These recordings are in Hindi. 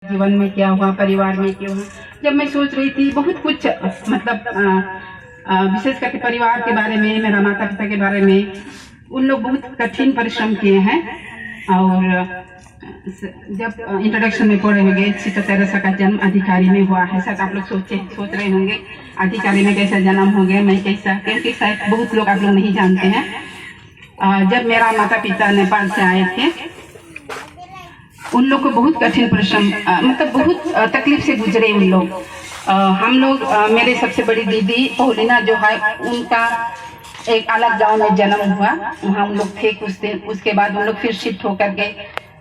जीवन में क्या हुआ, परिवार में क्या हुआ। जब मैं सोच रही थी बहुत कुछ, मतलब विशेष करके परिवार के बारे में, मेरा माता पिता के बारे में, उन लोग बहुत कठिन परिश्रम किए हैं। और जब इंट्रोडक्शन में पढ़े होंगे सिस्टर तेरेसा का जन्म अधिकारी में हुआ है। शायद आप लोग सोच रहे होंगे अधिकारी में कैसा जन्म हो गया, मैं कैसा, क्योंकि शायद बहुत लोग आप लोग नहीं जानते हैं। जब मेरा माता पिता नेपाल से आए थे, उन लोग को बहुत कठिन परिश्रम, मतलब बहुत तकलीफ से गुजरे उन लोग। हम लोग, मेरे सबसे बड़ी दीदी पौलिना जो है, उनका एक अलग गांव में जन्म हुआ, वहाँ हम लोग थे कुछ दिन। उसके बाद उन लोग फिर शिफ्ट होकर के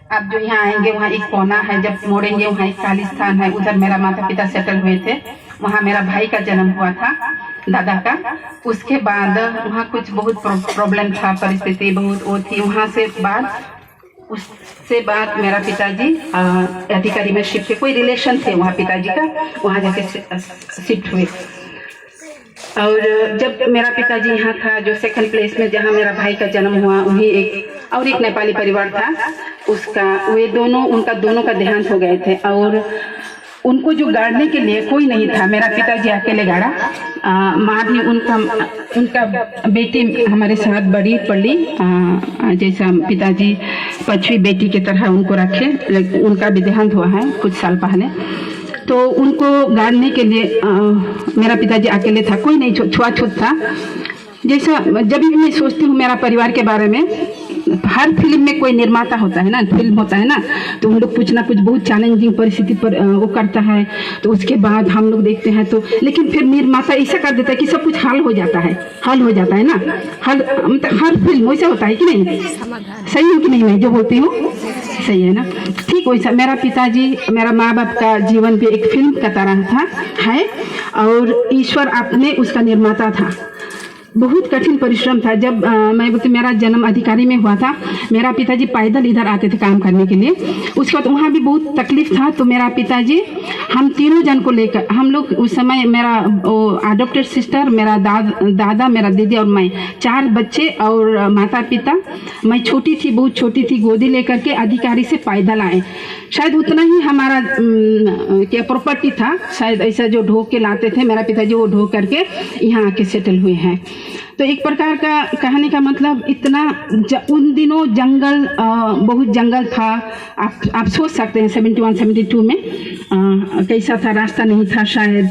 अब जो यहाँ आएंगे, वहाँ एक कोना है, जब मोड़ेंगे वहाँ एक खाली स्थान है, उधर मेरा माता पिता सेटल हुए थे। वहाँ मेरा भाई का जन्म हुआ था, दादा का। उसके बाद वहाँ कुछ बहुत प्रॉब्लम था, परिस्थिति बहुत वो थी। वहाँ से बाद, उससे बाद मेरा पिताजी अधिकारी में शिफ्ट, कोई रिलेशन थे वहाँ पिताजी का, वहाँ जाके शिफ्ट हुए। और जब मेरा पिताजी यहाँ था, जो सेकंड प्लेस में जहाँ मेरा भाई का जन्म हुआ, वही एक नेपाली परिवार था उसका, वे दोनों, उनका दोनों का देहांत हो गए थे। और उनको जो गाड़ने के लिए कोई नहीं था, मेरा पिताजी अकेले गाड़ा। माँ भी, उनका बेटी हमारे साथ बड़ी पड़ी, जैसा पिताजी पांचवी बेटी की तरह उनको रखे। उनका भी देहांत हुआ है कुछ साल पहले। तो उनको गाड़ने के लिए मेरा पिताजी अकेले था, कोई नहीं, छुआछूत था। जैसा जब भी मैं सोचती हूँ मेरा परिवार के बारे में, हर फिल्म में कोई निर्माता होता है ना, फिल्म होता है ना, तो हम लोग कुछ ना कुछ बहुत चैलेंजिंग परिस्थिति पर वो करता है। तो उसके बाद हम लोग देखते हैं, तो लेकिन फिर निर्माता ऐसा कर देता है कि सब कुछ हल हो जाता है ना। मतलब हर फिल्म वैसा होता है कि नहीं? सही है कि नहीं? मैं जो बोलती हूँ सही है ना? ठीक वैसा मेरा पिताजी, मेरा माँ बाप का जीवन भी एक फिल्म का तरह है, और ईश्वर अपने उसका निर्माता था। बहुत कठिन परिश्रम था। जब मैं बोलती, मेरा जन्म अधिकारी में हुआ था, मेरा पिताजी पैदल इधर आते थे काम करने के लिए। उसके बाद वहाँ भी बहुत तकलीफ था। तो मेरा पिताजी, हम तीनों जन को लेकर, हम लोग उस समय, मेरा अडॉप्टेड सिस्टर, मेरा दादा, मेरा दीदी और मैं, 4 बच्चे और माता पिता। मैं छोटी थी, बहुत छोटी थी, गोदी लेकर के अधिकारी से पैदल आए। शायद उतना ही हमारा क्या प्रॉपर्टी था, शायद ऐसा जो ढो के लाते थे मेरा पिताजी, वो ढो करके यहाँ आके सेटल हुए हैं। तो एक प्रकार का कहने का मतलब, इतना उन दिनों जंगल, बहुत जंगल था। आप सोच सकते हैं 71-72 में कैसा था, रास्ता नहीं था शायद।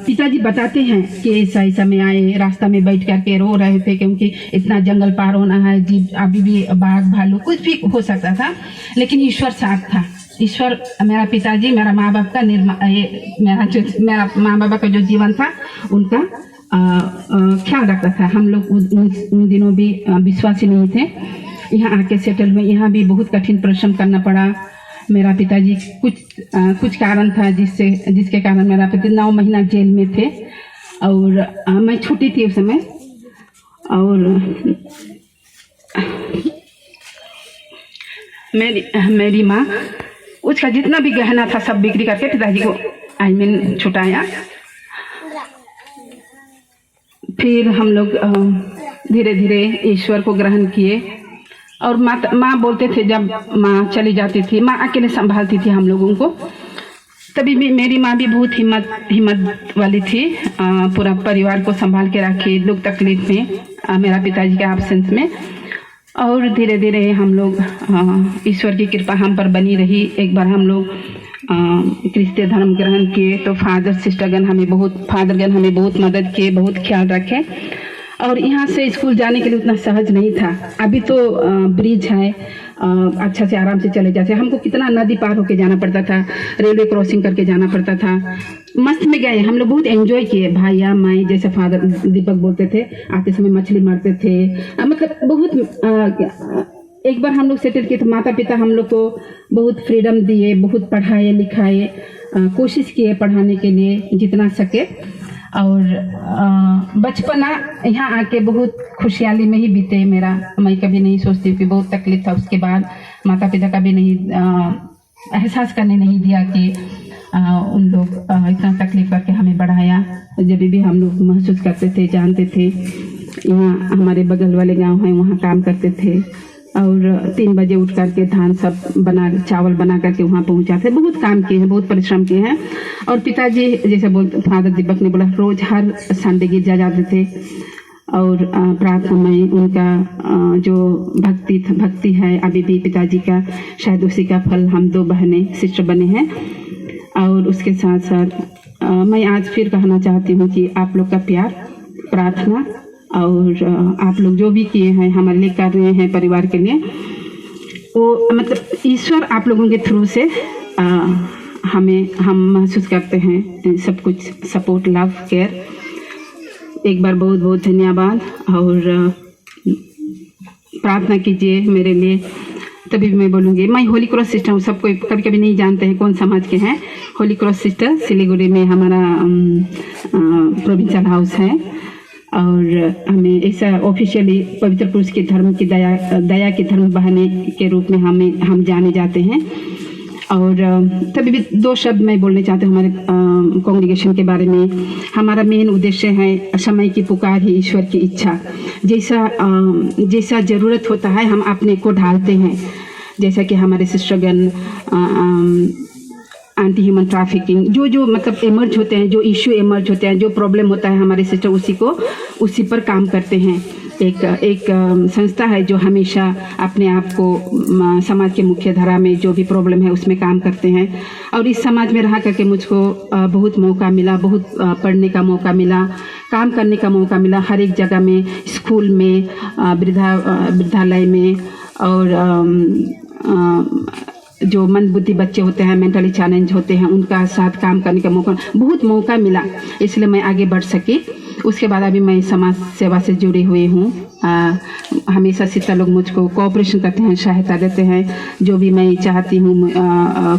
पिताजी बताते हैं कि ऐसा में आए, रास्ता में बैठ करके रो रहे थे, क्योंकि इतना जंगल पार होना है, जीव अभी भी बाघ भालू कुछ भी हो सकता था, लेकिन ईश्वर साथ था। ईश्वर, मेरा पिताजी, मेरा माँ बाप का मेरा माँ बाप का जो जीवन था, उनका ख्याल रखता था। हम लोग उन दिनों भी विश्वासी नहीं थे, यहाँ आके सेटल हुए। यहाँ भी बहुत कठिन परिश्रम करना पड़ा। मेरा पिताजी कुछ कारण था जिसके कारण मेरा पिता 9 महीना जेल में थे, और मैं छोटी थी उस समय। और मेरी माँ, उसका जितना भी गहना था सब बिक्री करके पिताजी को छुटाया। फिर हम लोग धीरे धीरे ईश्वर को ग्रहण किए। और माँ बोलते थे, जब माँ चली जाती थी, माँ अकेले संभालती थी हम लोगों को, तभी भी मेरी माँ भी बहुत हिम्मत वाली थी। पूरा परिवार को संभाल के रखी दुख तकलीफ में, मेरा पिताजी के एब्सेंस में। और धीरे धीरे हम लोग, ईश्वर की कृपा हम पर बनी रही। एक बार हम लोग क्रिस्तीय धर्म ग्रहण किए, तो फादरगण हमें बहुत मदद किए, बहुत ख्याल रखे। और यहाँ से स्कूल जाने के लिए उतना सहज नहीं था। अभी तो ब्रिज है, अच्छा से आराम से चले जाते। हमको कितना नदी पार होके जाना पड़ता था, रेलवे क्रॉसिंग करके जाना पड़ता था। मस्त में गए हम लोग, बहुत एंजॉय किए। भैया माई, जैसे फादर दीपक बोलते थे, आते समय मछली मारते थे। मतलब बहुत, एक बार हम लोग सेटल किए तो माता पिता हम लोग को बहुत फ्रीडम दिए, बहुत पढ़ाए लिखाए, कोशिश किए पढ़ाने के लिए जितना सके। और बचपना यहाँ आके बहुत खुशहाली में ही बीते मेरा। मैं कभी नहीं सोचती कि बहुत तकलीफ था। उसके बाद माता पिता का भी नहीं एहसास करने नहीं दिया कि उन लोग इतना तकलीफ करके हमें बढ़ाया। जब भी हम लोग महसूस करते थे, जानते थे, यहाँ हमारे बगल वाले गांव हैं, वहाँ काम करते थे, और 3 बजे उठ करके धान सब चावल बना करके वहाँ पहुँचा थे। बहुत काम किए हैं, बहुत परिश्रम किए हैं। और पिताजी जैसे बोलते फादर दीपक ने बोला, रोज हर संडे गिरजा जाते थे और प्रार्थना में उनका जो भक्ति है अभी भी पिताजी का, शायद उसी का फल हम 2 बहनें सिस्टर बने हैं। और उसके साथ साथ मैं आज फिर कहना चाहती हूँ कि आप लोग का प्यार, प्रार्थना और आप लोग जो भी किए हैं हमारे लिए कर रहे हैं परिवार के लिए, वो मतलब ईश्वर आप लोगों के थ्रू से हम महसूस करते हैं सब कुछ, सपोर्ट, लव, केयर। एक बार बहुत बहुत धन्यवाद और प्रार्थना कीजिए मेरे लिए, तभी मैं बोलूँगी। मैं होली क्रॉस सिस्टर हूँ, सबको कभी कभी नहीं जानते हैं कौन समाज के हैं। होली क्रॉस सिस्टर सिलीगुड़ी में हमारा प्रोविंशियल हाउस है और हमें ऐसा ऑफिशियली पवित्र पुरुष के धर्म की दया की धर्म बहाने के रूप में हम जाने जाते हैं। और तभी भी 2 शब्द मैं बोलना चाहती हूँ हमारे कांग्रेगेशन के बारे में। हमारा मेन उद्देश्य है समय की पुकार ही ईश्वर की इच्छा। जैसा ज़रूरत होता है हम अपने को ढालते हैं, जैसा कि हमारे सिस्टरगण एंटी ह्यूमन ट्रैफिकिंग जो मतलब एमर्ज होते हैं, जो इश्यू एमर्ज होते हैं, जो प्रॉब्लम होता है, हमारे सिस्टर उसी पर काम करते हैं। एक संस्था है जो हमेशा अपने आप को समाज के मुख्य धारा में जो भी प्रॉब्लम है उसमें काम करते हैं। और इस समाज में रह करके मुझको बहुत मौका मिला, बहुत पढ़ने का मौका मिला, काम करने का मौका मिला, हर एक जगह में, स्कूल में, वृद्धालय में, और जो मंदबुद्धि बच्चे होते हैं, मेंटली चैलेंज होते हैं, उनका साथ काम करने का बहुत मौका मिला, इसलिए मैं आगे बढ़ सकी। उसके बाद अभी मैं समाज सेवा से जुड़ी हुई हूँ। हमेशा सिस्टर लोग मुझको कोऑपरेशन करते हैं, सहायता देते हैं, जो भी मैं चाहती हूँ,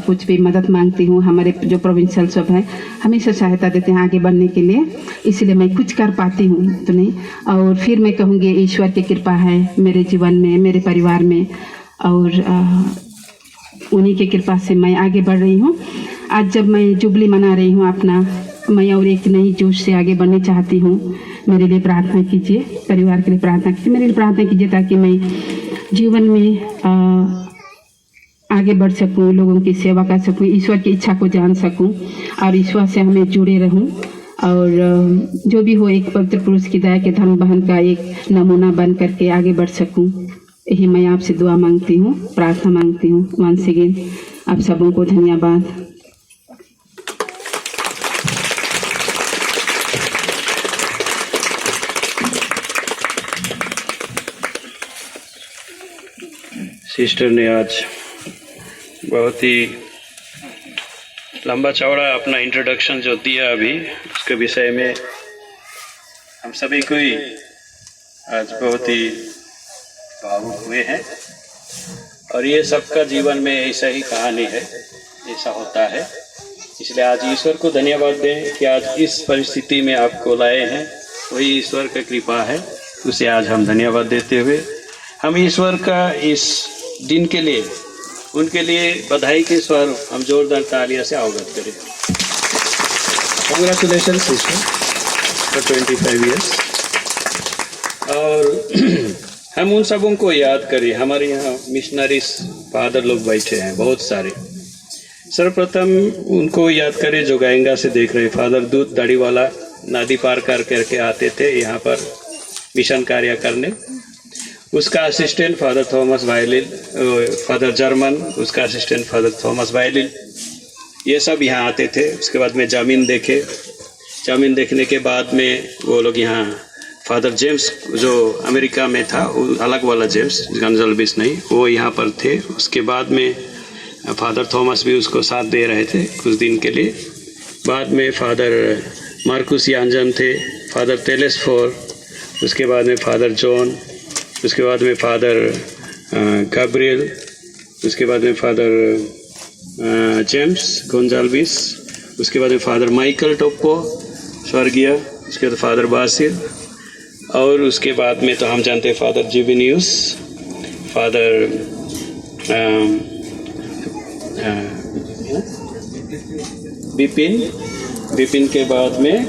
कुछ भी मदद मांगती हूँ, हमारे जो प्रोविंशियल सब है हमेशा सहायता देते हैं आगे बढ़ने के लिए, इसलिए मैं कुछ कर पाती हूँ तो नहीं। और फिर मैं कहूँगी ईश्वर की कृपा है मेरे जीवन में, मेरे परिवार में, और उन्हीं की कृपा से मैं आगे बढ़ रही हूँ। आज जब मैं जुबली मना रही हूँ अपना, मैं और एक नई जोश से आगे बढ़ने चाहती हूँ। मेरे लिए प्रार्थना कीजिए, परिवार के लिए प्रार्थना कीजिए, मेरे लिए प्रार्थना कीजिए, ताकि मैं जीवन में आगे बढ़ सकूँ, लोगों की सेवा कर सकूँ, ईश्वर की इच्छा को जान सकूँ और ईश्वर से हमें जुड़े रहूँ। और जो भी हो, एक पवित्र पुरुष की दया के धर्म बहन का एक नमूना बन करके आगे बढ़ सकूँ। यही मैं आपसे दुआ मांगती हूँ, प्रार्थना मांगती हूँ। वंस अगेन आप सबों को धन्यवाद। सिस्टर ने आज बहुत ही लंबा चौड़ा अपना इंट्रोडक्शन जो दिया अभी, उसके विषय में हम सभी को ही आज बहुत ही भावुक हुए हैं। और ये सबका जीवन में ऐसा ही कहानी है, ऐसा होता है। इसलिए आज ईश्वर को धन्यवाद दें कि आज इस परिस्थिति में आपको लाए हैं, वही ईश्वर का कृपा है, उसे आज हम धन्यवाद देते हुए हम ईश्वर का इस दिन के लिए, उनके लिए बधाई के स्वर हम जोरदार तालियां से अवगत करें। Congratulation sister for 25 years. और हम उन सबों को याद करें। हमारे यहाँ मिशनरीज फादर लोग बैठे हैं बहुत सारे। सर्वप्रथम उनको याद करें जो गायंगा से देख रहे, फादर दूत दाढ़ी वाला नदी पार कर करके आते थे यहाँ पर मिशन कार्य करने। उसका assistant father Thomas violin, father German, उसका असिस्टेंट फादर थॉमस वायलिन, ये सब यहाँ आते थे। उसके बाद में जामीन देखने के बाद में वो लोग यहाँ फादर जेम्स जो अमेरिका में था, अलग वाला जेम्स, गंजल्विस नहीं, वो यहाँ पर थे। उसके बाद में फादर थॉमस भी उसको साथ दे रहे थे कुछ दिन के लिए। बाद में फादर मार्कुस यांजन थे, फादर तेलेसफोर, उसके बाद में फादर जॉन, उसके बाद में फादर गैब्रियल, उसके बाद में फादर जेम्स गोंजाल्विस, उसके बाद में फादर माइकल टोप्पो स्वर्गीय, उसके बाद फादर बासिल, और उसके बाद में तो हम जानते हैं फादर जिबिनियस, फादर बिपिन के बाद में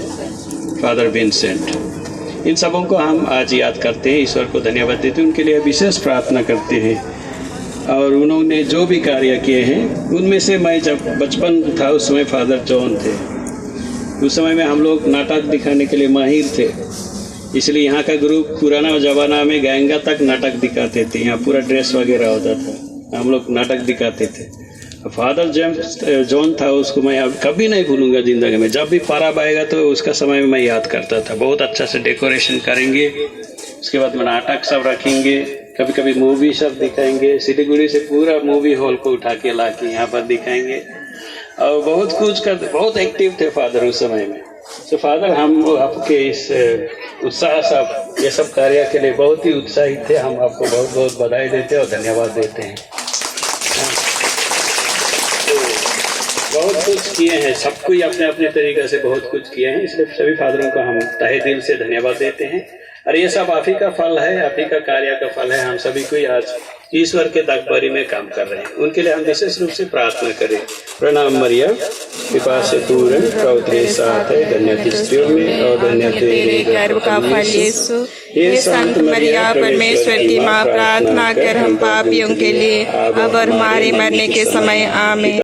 फादर विंसेंट। इन सबों को हम आज याद करते हैं, ईश्वर को धन्यवाद देते हैं, उनके लिए विशेष प्रार्थना करते हैं। और उन्होंने जो भी कार्य किए हैं उनमें से मैं जब बचपन था उस समय फादर जॉन थे। उस समय में हम लोग नाटक दिखाने के लिए माहिर थे, इसलिए यहाँ का ग्रुप पुराना ज़माना में गायंगा तक नाटक दिखाते थे। यहाँ पूरा ड्रेस वगैरह होता था, हम लोग नाटक दिखाते थे। फादर जेम्स जॉन था, उसको मैं अब कभी नहीं भूलूंगा ज़िंदगी में। जब भी पाराब आएगा तो उसका समय में मैं याद करता था। बहुत अच्छा से डेकोरेशन करेंगे, उसके बाद में नाटक सब रखेंगे, कभी कभी मूवी सब दिखाएंगे। सिलीगुड़ी से पूरा मूवी हॉल को उठा के ला के यहाँ पर दिखाएंगे और बहुत कुछ कर, बहुत एक्टिव थे फादर उस समय में। तो फादर हम आपके इस उत्साह सब ये सब कार्य के लिए बहुत ही उत्साहित थे। हम आपको बहुत बहुत बधाई देते हैं और धन्यवाद देते हैं। तो बहुत कुछ किए हैं, सब कोई अपने अपने तरीके से बहुत कुछ किए हैं, इसलिए सभी फादरों को हम तहे दिल से धन्यवाद देते हैं। और ये सब आप ही का फल है, आप ही का कार्य का फल है। हम सभी को आज ईश्वर के दरबारी में काम कर रहे हैं, उनके लिए हम विशेष रूप से प्रार्थना करें। प्रणाम मरिया, कृपा से दूर प्रभु तेरे साथ है, धन्य थी स्त्रियों में और धन्य तेरे गर्भ का फल यीशु। हे संत मरिया परमेश्वर की माँ, प्रार्थना कर हम पापियों के लिए अब और हमारे मरने के समय आमीन।